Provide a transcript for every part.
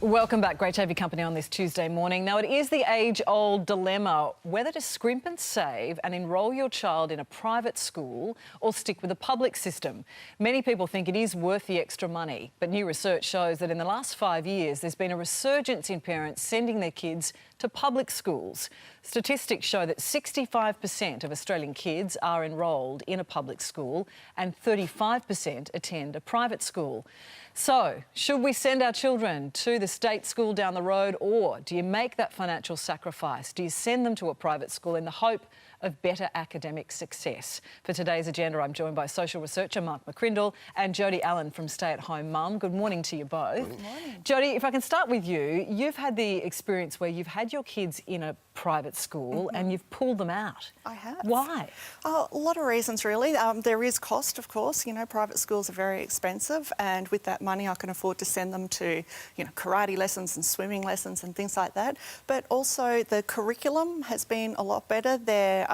Welcome back. Great to have your company on this Tuesday morning. Now, it is the age-old dilemma whether to scrimp and save and enrol your child in a private school or stick with a public system. Many people think it is worth the extra money, but new research shows that in the last 5 years there's been a resurgence in parents sending their kids to public schools. Statistics show that 65% of Australian kids are enrolled in a public school and 35% attend a private school. So, should we send our children to the state school down the road, or do you make that financial sacrifice? Do you send them to a private school in the hope of better academic success? For today's agenda, I'm joined by social researcher Mark McCrindle and Jodie Allen from Stay at Home Mum. Good morning to you both. Good morning. Jodie, if I can start with you, you've had the experience where you've had your kids in a private school and you've pulled them out. I have. Why? A lot of reasons, really. There is cost, of course. You know, private schools are very expensive, and with that money I can afford to send them to, you know, karate lessons and swimming lessons and things like that. But also the curriculum has been a lot better. Their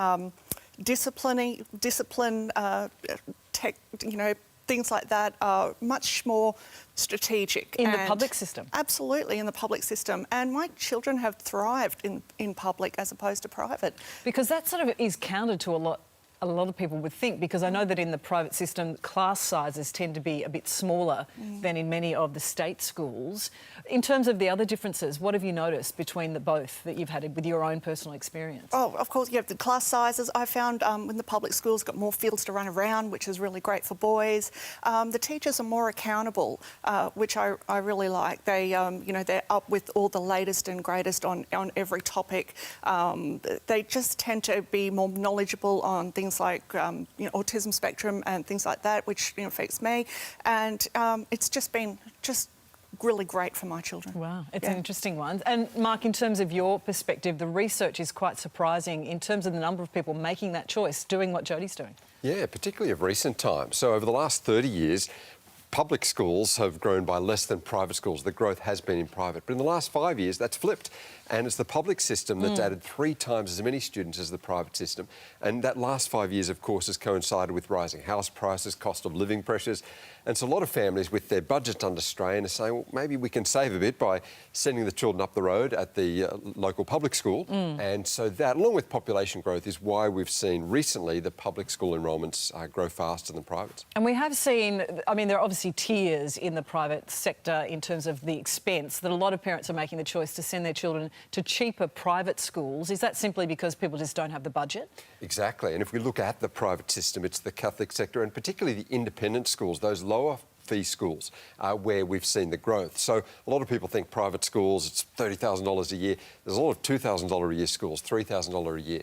discipline, things like that are much more strategic. In the public system? Absolutely, in the public system. And my children have thrived in public as opposed to private. Because that sort of is counter to a lot of people would think, because I know that in the private system, class sizes tend to be a bit smaller than in many of the state schools. In terms of the other differences, what have you noticed between the both that you've had with your own personal experience? Oh, of course, you have the class sizes. I found in the public schools got more fields to run around, which is really great for boys. The teachers are more accountable, which I really like. They, they're up with all the latest and greatest on every topic. They just tend to be more knowledgeable on things like autism spectrum and things like that, which affects me, and it's just been really great for my children. Wow, it's an interesting one. And Mark, in terms of your perspective, the research is quite surprising in terms of the number of people making that choice, doing what Jodie's doing. Yeah, particularly of recent times. So over the last 30 years, public schools have grown by less than private schools. The growth has been in private. But in the last 5 years, that's flipped. And it's the public system that's added 3 times as many students as the private system. And that last 5 years, of course, has coincided with rising house prices, cost of living pressures. And so a lot of families with their budgets under strain are saying, well, maybe we can save a bit by sending the children up the road at the local public school. And so that, along with population growth, is why we've seen recently the public school enrolments grow faster than private. And we have seen, I mean, there are obviously tiers in the private sector in terms of the expense, that a lot of parents are making the choice to send their children to cheaper private schools. Is that simply because people just don't have the budget? Exactly. And if we look at the private system, it's the Catholic sector and particularly the independent schools, those lower fee schools, where we've seen the growth. So a lot of people think private schools, it's $30,000 a year. There's a lot of $2,000 a year schools, $3,000 a year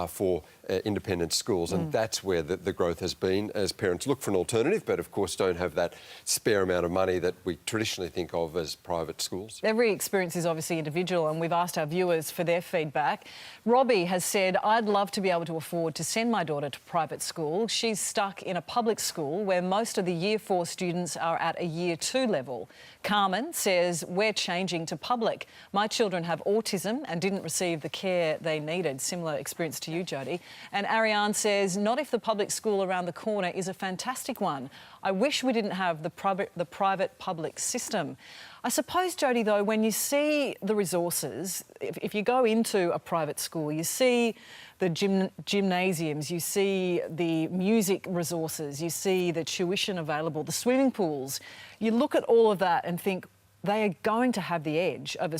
for independent schools, and that's where the growth has been as parents look for an alternative, but of course don't have that spare amount of money that we traditionally think of as private schools. Every experience is obviously individual, and we've asked our viewers for their feedback. Robbie has said, I'd love to be able to afford to send my daughter to private school. She's stuck in a public school where most of the Year 4 students are at a Year 2 level. Carmen says, we're changing to public. My children have autism and didn't receive the care they needed. Similar experience to you, Jodie. And Ariane says, not if the public school around the corner is a fantastic one. I wish we didn't have the private-public system. I suppose, Jodie, though, when you see the resources, if you go into a private school, you see the gymnasiums, you see the music resources, you see the tuition available, the swimming pools. You look at all of that and think they are going to have the edge over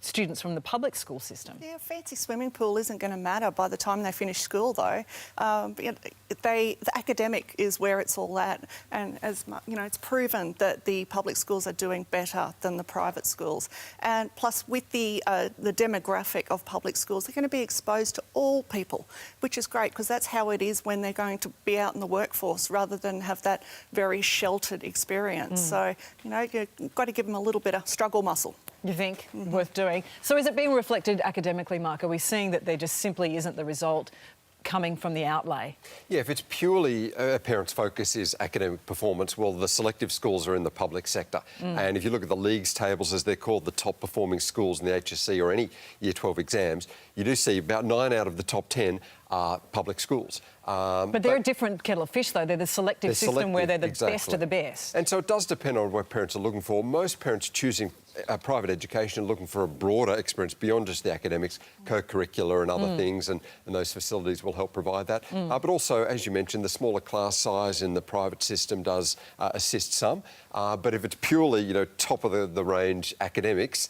students from the public school system. Yeah, a fancy swimming pool isn't going to matter by the time they finish school, though. The academic is where it's all at, and as you know, it's proven that the public schools are doing better than the private schools. And plus, with the demographic of public schools, they're going to be exposed to all people, which is great because that's how it is when they're going to be out in the workforce, rather than have that very sheltered experience. So you've got to give them a little bit of struggle muscle. You think? Worth doing. So is it being reflected academically, Mark? Are we seeing that there just simply isn't the result coming from the outlay? Yeah, if it's purely a parent's focus is academic performance, well, the selective schools are in the public sector. And if you look at the leagues tables, as they're called, the top performing schools in the HSC or any Year 12 exams, you do see about 9 out of the top 10 are public schools. But they're a different kettle of fish, though. They're the selective system where they're the best of the best. And so it does depend on what parents are looking for. Most parents choosing private education, looking for a broader experience beyond just the academics, co-curricular and other things, and those facilities will help provide that. But also, as you mentioned, the smaller class size in the private system does assist some. But if it's purely, top of the range academics,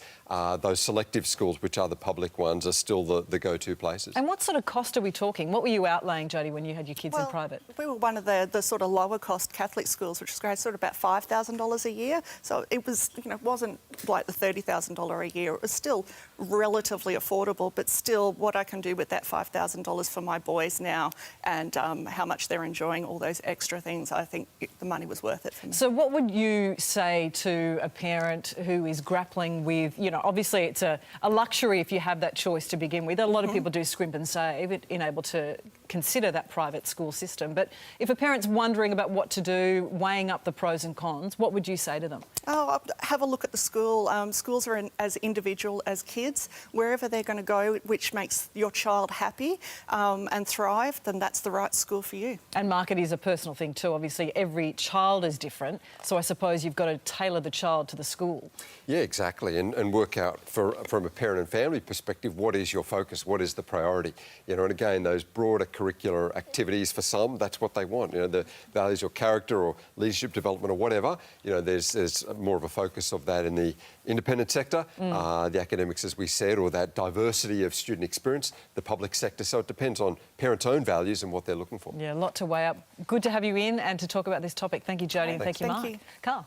those selective schools, which are the public ones, are still the go-to places. And what sort of cost are we talking? What were you outlaying, Jodie, when you had your kids in private? We were one of the sort of lower cost Catholic schools, which is great, sort of about $5,000 a year. So it was, wasn't like the $30,000 a year. It was still relatively affordable, but still what I can do with that $5,000 for my boys now, and how much they're enjoying all those extra things, I think the money was worth it for me. So what would you say to a parent who is grappling with, obviously it's a luxury if you have that choice to begin with. A lot of people do scrimp and save in able to consider that private school system. But if a parent's wondering about what to do, weighing up the pros and cons, what would you say to them? Oh, have a look at the school. Schools are as individual as kids. Wherever they're going to go, which makes your child happy and thrive, then that's the right school for you. And Mark, it is a personal thing too. Obviously, every child is different. So I suppose you've got to tailor the child to the school. Yeah, exactly. And work out from a parent and family perspective, what is your focus? What is the priority? And again, those broader curricular activities for some, that's what they want. The values or character or leadership development or whatever, there's more of a focus of that in the independent sector, the academics, as we said, or that diversity of student experience, the public sector. So it depends on parents' own values and what they're looking for. Yeah, a lot to weigh up. Good to have you in and to talk about this topic. Thank you, Jodie, and thank you, Mark. Thank you. Carl.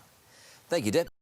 Thank you, Deb.